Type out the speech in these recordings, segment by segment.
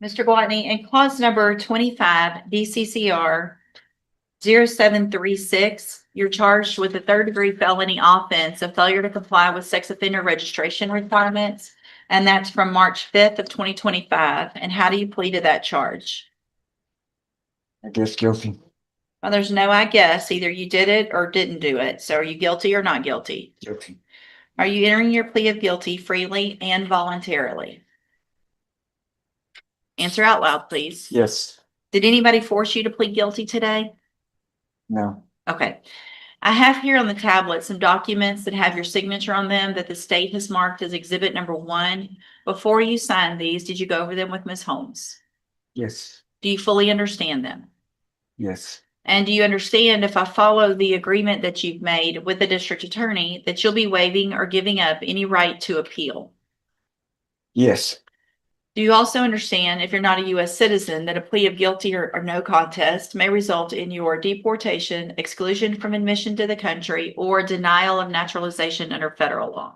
Mr. Guatney, in clause number 25, DCCR 0736, you're charged with a third-degree felony offense of failure to comply with sex offender registration requirements, and that's from March 5th of 2025. And how do you plead to that charge? I guess guilty. Well, there's no I guess. Either you did it or didn't do it. So are you guilty or not guilty? Guilty. Are you entering your plea of guilty freely and voluntarily? Answer out loud, please. Yes. Did anybody force you to plead guilty today? No. Okay. I have here on the tablet some documents that have your signature on them that the state has marked as exhibit number 1. Before you signed these, did you go over them with Ms. Holmes? Yes. Do you fully understand them? Yes. And do you understand, if I follow the agreement that you've made with the district attorney, that you'll be waiving or giving up any right to appeal? Yes. Do you also understand, if you're not a U.S. citizen, that a plea of guilty or no contest may result in your deportation, exclusion from admission to the country, or denial of naturalization under federal law?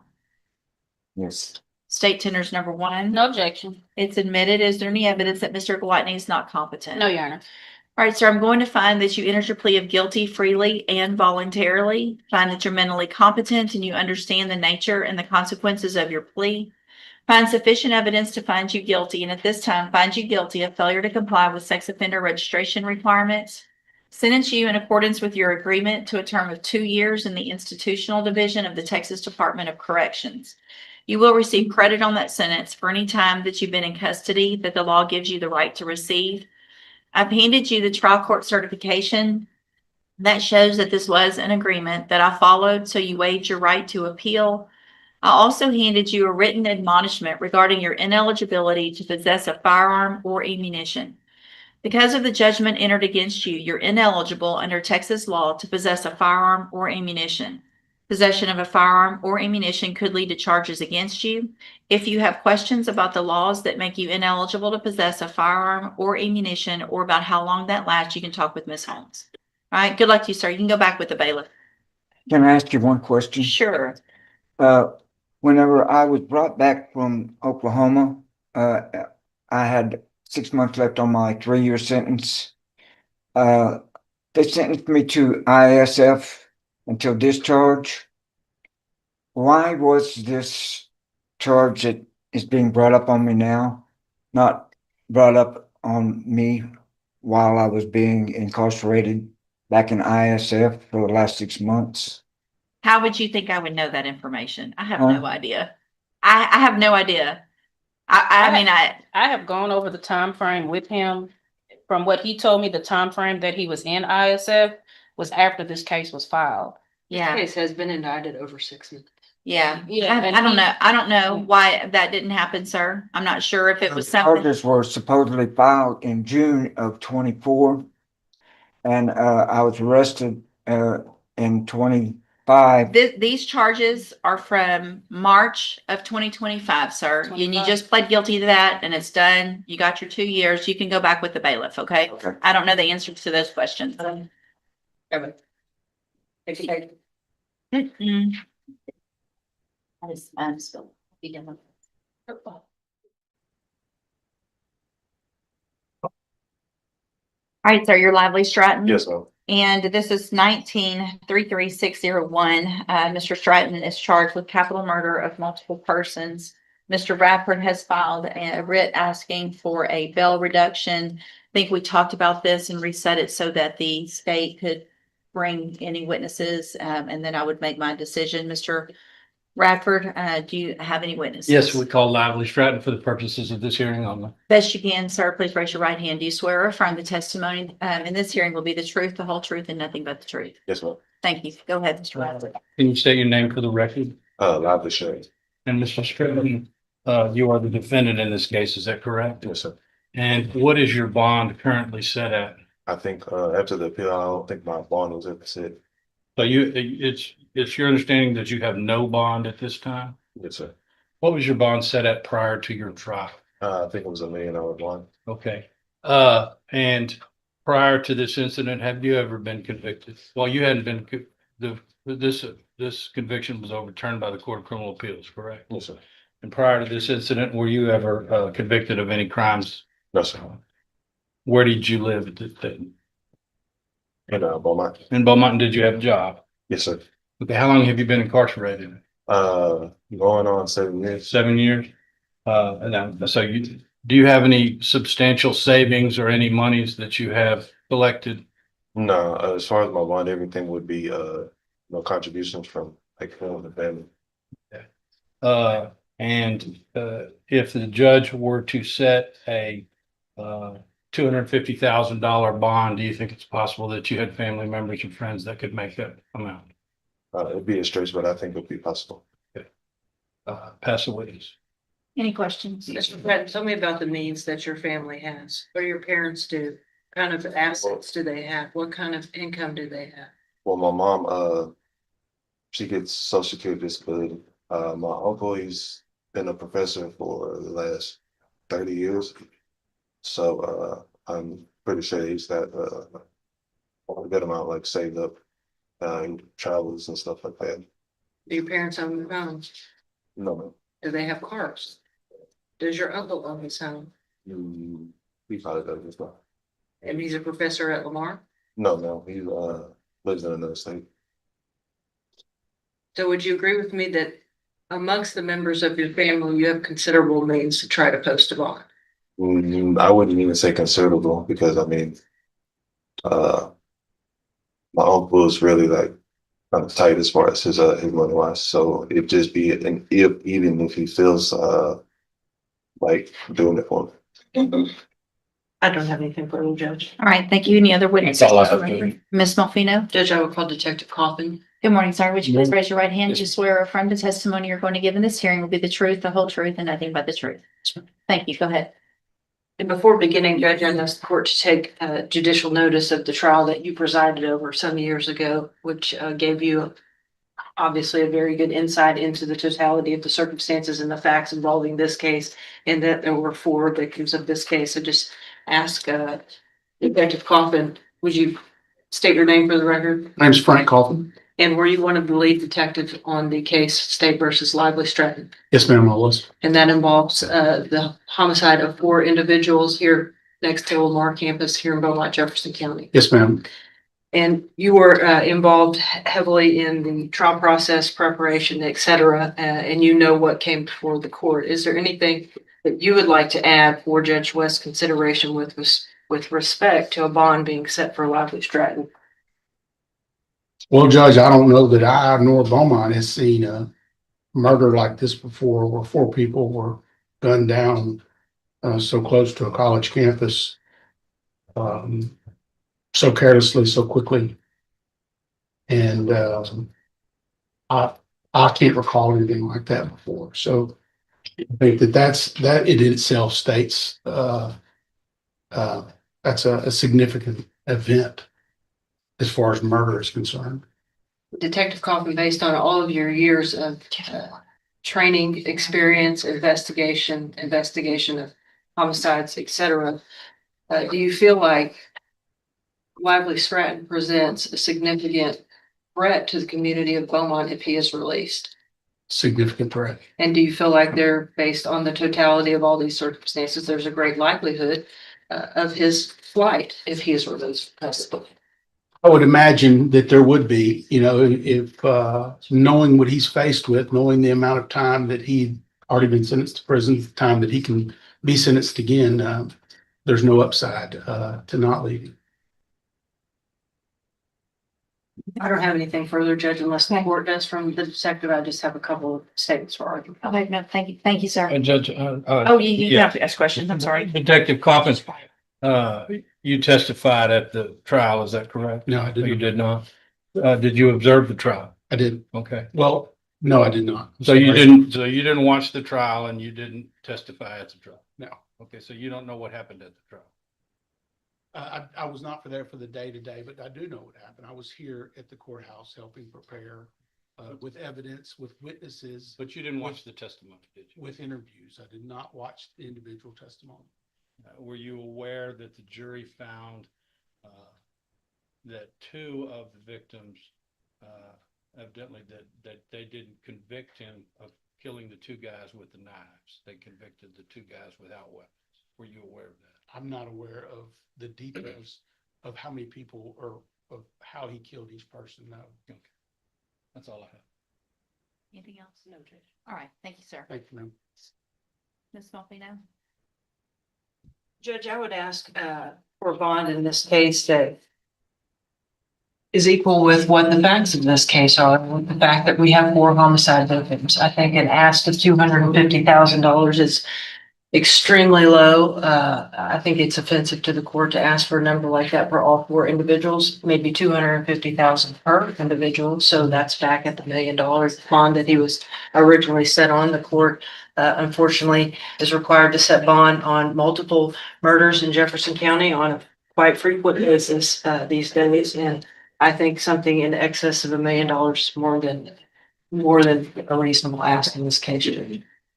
Yes. State tenders number 1. No objection. It's admitted. Is there any evidence that Mr. Guatney is not competent? No, Your Honor. All right, sir, I'm going to find that you entered your plea of guilty freely and voluntarily, find that you're mentally competent and you understand the nature and the consequences of your plea, find sufficient evidence to find you guilty, and at this time find you guilty of failure to comply with sex offender registration requirements, sentence you in accordance with your agreement to a term of 2 years in the institutional division of the Texas Department of Corrections. You will receive credit on that sentence for any time that you've been in custody that the law gives you the right to receive. I've handed you the trial court certification that shows that this was an agreement that I followed, so you waived your right to appeal. I also handed you a written admonishment regarding your ineligibility to possess a firearm or ammunition. Because of the judgment entered against you, you're ineligible under Texas law to possess a firearm or ammunition. Possession of a firearm or ammunition could lead to charges against you. If you have questions about the laws that make you ineligible to possess a firearm or ammunition, or about how long that lasts, you can talk with Ms. Holmes. All right, good luck to you, sir. You can go back with the bailiff. Can I ask you one question? Sure. Whenever I was brought back from Oklahoma, I had 6 months left on my 3-year sentence. They sentenced me to ISF until discharge. Why was this charge that is being brought up on me now not brought up on me while I was being incarcerated back in ISF for the last 6 months? How would you think I would know that information? I have Huh? no idea. I have no idea. I have gone over the time frame with him. From what he told me, the time frame that he was in ISF was after this case was filed. yeah. Case has been indicted over 6 months. Yeah, Yeah, and I don't he- know. I don't know why that didn't happen, sir. I'm not sure if it was The something. charges were supposedly filed in June of 24, and I was arrested in 25. These charges are from March of 2025, sir. And you 25. just pled guilty to that and it's done. You got your 2 years. You can go back with the bailiff, okay? Okay. I don't know the answers to those questions. Mm-mm. I'm still. All right, sir, you're Lively Stratton? Yes, ma'am. And this is 19-33601. Mr. Stratton is charged with capital murder of multiple persons. Mr. Radford has filed a writ asking for a bail reduction. I think we talked about this and reset it so that the state could bring any witnesses, and then I would make my decision. Mr. Radford, do you have any witnesses? Yes, we call Lively Stratton for the purposes of this hearing only. Best you can, sir. Please raise your right hand. Do you swear or affirm the testimony in this hearing will be the truth, the whole truth, and nothing but the truth? Yes, ma'am. Thank you. Go ahead, Mr. Radford. Can you state your name for the record? Lively Shane. And Mr. Stratton, you are the defendant in this case, is that correct? Yes, sir. And what is your bond currently set at? I think after the appeal, I don't think my bond was ever set. So it's your understanding that you have no bond at this time? Yes, sir. What was your bond set at prior to your trial? I think it was $1 million bond. Okay. And prior to this incident, have you ever been convicted? Well, you hadn't been, this conviction was overturned by the Court of Criminal Appeals, correct? Yes, sir. And prior to this incident, were you ever convicted of any crimes No, sir. Where did you live at this time? In Beaumont. In Beaumont, and did you have a job? Yes, sir. Okay, how long have you been incarcerated? Going on 7 years. 7 years? So do you have any substantial savings or any monies that you have collected? No, as far as my bond, everything would be no contributions from like friends and family. If the judge were to set a $250,000 bond, do you think it's possible that you had family members and friends that could make that amount? It'd be a stretch, but I think it'd be possible. Pass away. Any questions? Mr. Patton, tell me about the means that your family has. What do your parents do? What kind of assets do they have? What kind of income do they have? Well, my mom, she gets Social Security disability. My uncle, he's been a professor for the last 30 years. So I'm pretty sure he's got a good amount like saved up in travels and stuff like that. Do your parents own their homes? No, Do they have cars? Does your uncle own his home? he probably does as well. And he's a professor at Lamar? No, he lives in another state. So would you agree with me that amongst the members of your family, you have considerable means to try to post a bond? I wouldn't even say considerable because I mean, my uncle is really like kind of tight as far as his money wise. So it'd just be an if, even if he feels like doing it for me. I don't have anything further, Judge. All right, thank you. Any other witnesses? That's all I have, Judge. Ms. Melfino? Judge, I will call Detective Coffin. Good morning, sir. Would you please raise your right hand? Yes. Do you swear or affirm the testimony you're going to give in this hearing will be the truth, the whole truth, and nothing but the truth? Thank you. Go ahead. And before beginning, Judge, I ask the court to take judicial notice of the trial that you presided over some years ago, which gave you obviously a very good insight into the totality of the circumstances and the facts involving this case, and that there were 4 victims of this case. So just ask Detective Coffin, would you state your name for the record? My name's Frank Coffin. And were you one of the lead detectives on the case State versus Lively Stratton? Yes, ma'am, I was. And that involves the homicide of 4 individuals here next to Lamar campus here in Beaumont, Jefferson County. Yes, ma'am. And you were involved heavily in the trial process preparation, et cetera, and you know what came before the court. Is there anything that you would like to add for Judge West's consideration with respect to a bond being set for Lively Stratton? Well, Judge, I don't know that I nor Beaumont has seen a murder like this before, where 4 people were gunned down so close to a college campus, so carelessly, so quickly. And I can't recall anything like that before. So I think that in itself states that's a significant event as far as murder is concerned. Detective Coffin, based on all of your years of training, experience, investigation of homicides, et cetera, do you feel like Lively Stratton presents a significant threat to the community of Beaumont if he is released? Significant threat. And do you feel like they're based on the totality of all these circumstances, there's a great likelihood of his flight if he is released from custody? I would imagine that there would be, if knowing what he's faced with, knowing the amount of time that he'd already been sentenced to prison, the time that he can be sentenced again, there's no upside to not leaving. I don't have anything further, Judge, unless the court does. From the detective, I just have a couple of statements for argument. Okay, no, thank you. Thank you, sir. And Judge, Oh, you yeah. have to ask questions. I'm sorry. Detective Coffin, you testified at the trial, is that correct? No, I You didn't. did not? Did you observe the trial? I didn't. Okay. Well, no, I did not. So you didn't watch the trial and you didn't testify at the trial? No. Okay, so you don't know what happened at the trial? I was not there for the day-to-day, but I do know what happened. I was here at the courthouse helping prepare with evidence, with witnesses, But you didn't watch the testimony, did you? with interviews. I did not watch the individual testimony. Were you aware that the jury found that 2 of the victims evidently that they didn't convict him of killing the 2 guys with the knives? They convicted the 2 guys without weapons. Were you aware of that? I'm not aware of the details of how many people or of how he killed each person, no. Okay. That's all I have. Anything else? No, Judge. All right, thank you, sir. Thank you, ma'am. Ms. Malvino? Judge, I would ask for a bond in this case that is equal with what the facts of this case are, with the fact that we have 4 homicide victims. I think an ask of $250,000 is extremely low. I think it's offensive to the court to ask for a number like that for all 4 individuals, maybe $250,000 per individual. So that's back at the $1 million bond that he was originally set on. The court, unfortunately, is required to set bond on multiple murders in Jefferson County on a quite frequent basis these days. And I think something in excess of $1 million is more than a reasonable ask in this case.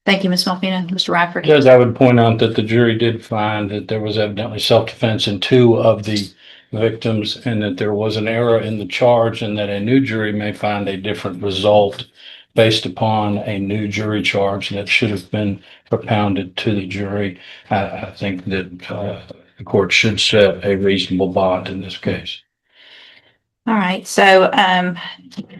Thank you, Ms. Malvino. Mr. Radford? Judge, I would point out that the jury did find that there was evidently self-defense in 2 of the victims and that there was an error in the charge and that a new jury may find a different result based upon a new jury charge that should have been propounded to the jury. I think that the court should set a reasonable bond in this case. All right, so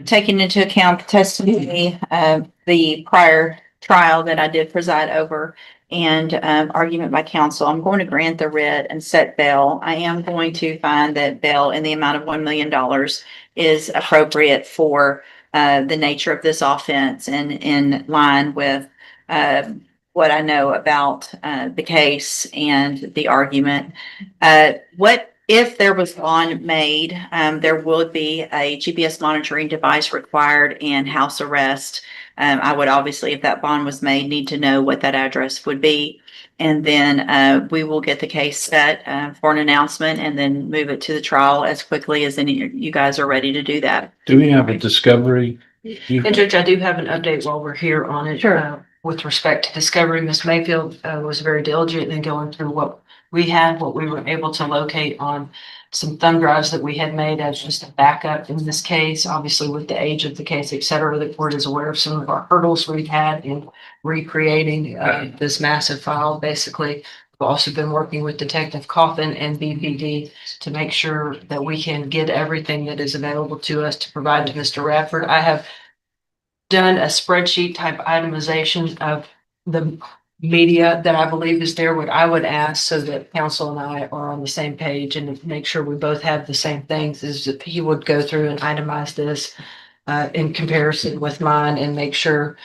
taking into account the testimony of the prior trial that I did preside over and argument by counsel, I'm going to grant the writ and set bail. I am going to find that bail in the amount of $1 million is appropriate for the nature of this offense and in line with what I know about the case and the argument. If there was bond made, there would be a GPS monitoring device required and house arrest. I would obviously, if that bond was made, need to know what that address would be. And then we will get the case set for an announcement and then move it to the trial as quickly as any you guys are ready to do that. Do we have a discovery? And Judge, I do have an update while we're here on it. Sure. With respect to discovery, Ms. Mayfield was very diligent in going through what we had, what we were able to locate on some thumb drives that we had made as just a backup in this case. Obviously, with the age of the case, et cetera, the court is aware of some of our hurdles we've had in recreating this massive file. Basically, we've also been working with Detective Coffin and BPD to make sure that we can get everything that is available to us to provide to Mr. Radford. I have done a spreadsheet type itemization of the media that I believe is there. What I would ask so that counsel and I are on the same page and make sure we both have the same things is that he would go through and itemize this in comparison with mine and make sure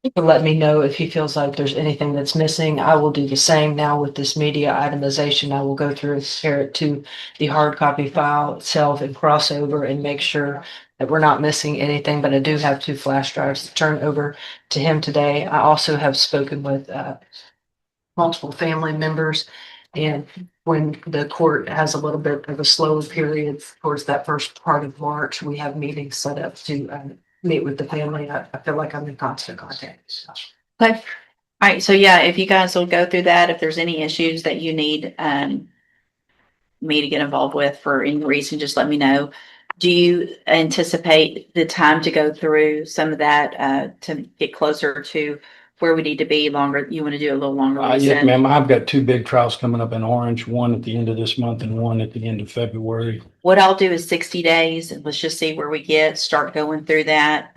to let me know if he feels like there's anything that's missing. I will do the same now with this media itemization. I will go through and compare it to the hard copy file itself and cross over and make sure that we're not missing anything. But I do have 2 flash drives to turn over to him today. I also have spoken with multiple family members, and when the court has a little bit of a slower period towards that first part of March, we have meetings set up to meet with the family. I feel like I'm in constant contact. Okay. All right. So yeah, if you guys will go through that, if there's any issues that you need me to get involved with for any reason, just let me know. Do you anticipate the time to go through some of that to get closer to where we need to be longer? You want to do a little longer? Yes, ma'am. I've got 2 big trials coming up in Orange, one at the end of this month and one at the end of February. What I'll do is 60 days and let's just see where we get, start going through that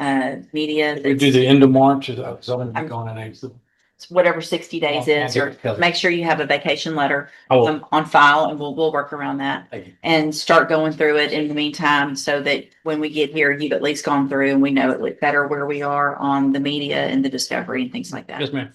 media. We do the end of March. So I'm going in April. Whatever 60 days is, or make sure you have a vacation letter on file and we'll work around that and start going through it in the meantime so that when we get here, you've at least gone through and we know it better where we are on the media and the discovery and things like that. Yes, ma'am.